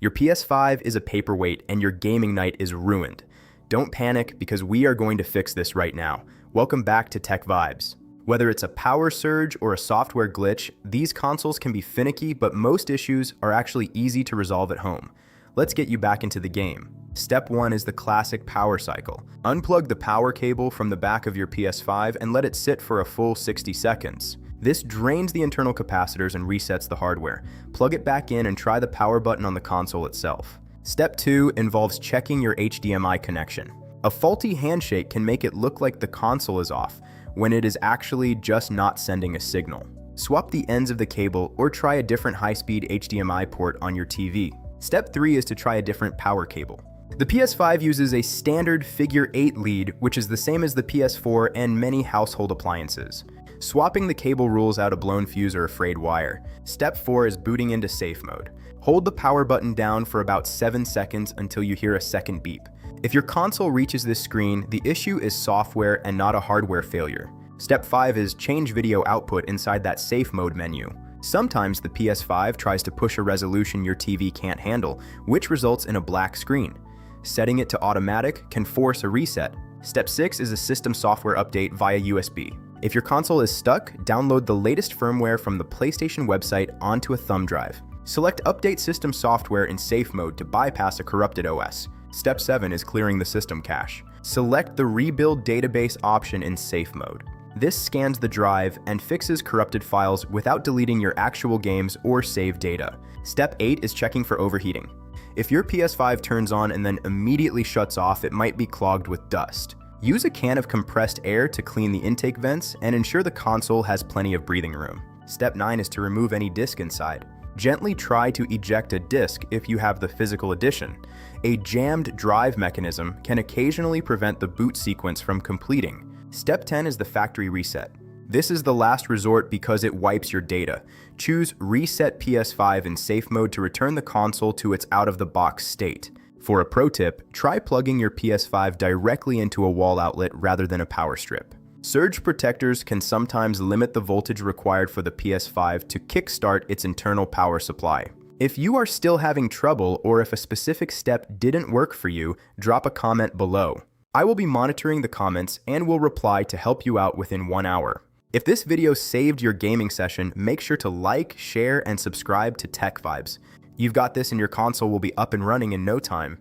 Your PS5 is a paperweight and your gaming night is ruined. Don't panic because we are going to fix this right now. Welcome back to Tech Vibes. Whether it's a power surge or a software glitch, these consoles can be finicky, but most issues are actually easy to resolve at home. Let's get you back into the game. Step 1 is the classic power cycle. Unplug the power cable from the back of your PS5 and let it sit for a full 60 seconds. This drains the internal capacitors and resets the hardware. Plug it back in and try the power button on the console itself. Step 2 involves checking your HDMI connection. A faulty handshake can make it look like the console is off, when it is actually just not sending a signal. Swap the ends of the cable or try a different high-speed HDMI port on your TV. Step 3 is to try a different power cable. The PS5 uses a standard figure 8 lead, which is the same as the PS4 and many household appliances. Swapping the cable rules out a blown fuse or a frayed wire. Step 4 is booting into safe mode. Hold the power button down for about 7 seconds until you hear a second beep. If your console reaches this screen, the issue is software and not a hardware failure. Step 5 is change video output inside that safe mode menu. Sometimes the PS5 tries to push a resolution your TV can't handle, which results in a black screen. Setting it to automatic can force a reset. Step 6 is a system software update via USB. If your console is stuck, download the latest firmware from the PlayStation website onto a thumb drive. Select Update System Software in Safe Mode to bypass a corrupted OS. Step 7 is clearing the system cache. Select the Rebuild Database option in Safe Mode. This scans the drive and fixes corrupted files without deleting your actual games or saved data. Step 8 is checking for overheating. If your PS5 turns on and then immediately shuts off, it might be clogged with dust. Use a can of compressed air to clean the intake vents and ensure the console has plenty of breathing room. Step 9 is to remove any disk inside. Gently try to eject a disk if you have the physical edition. A jammed drive mechanism can occasionally prevent the boot sequence from completing. Step 10 is the factory reset. This is the last resort because it wipes your data. Choose Reset PS5 in safe mode to return the console to its out-of-the-box state. For a pro tip, try plugging your PS5 directly into a wall outlet rather than a power strip. Surge protectors can sometimes limit the voltage required for the PS5 to kickstart its internal power supply. If you are still having trouble or if a specific step didn't work for you, drop a comment below. I will be monitoring the comments and will reply to help you out within 1 hour. If this video saved your gaming session, make sure to like, share, and subscribe to Tech Vibes. You've got this and your console will be up and running in no time.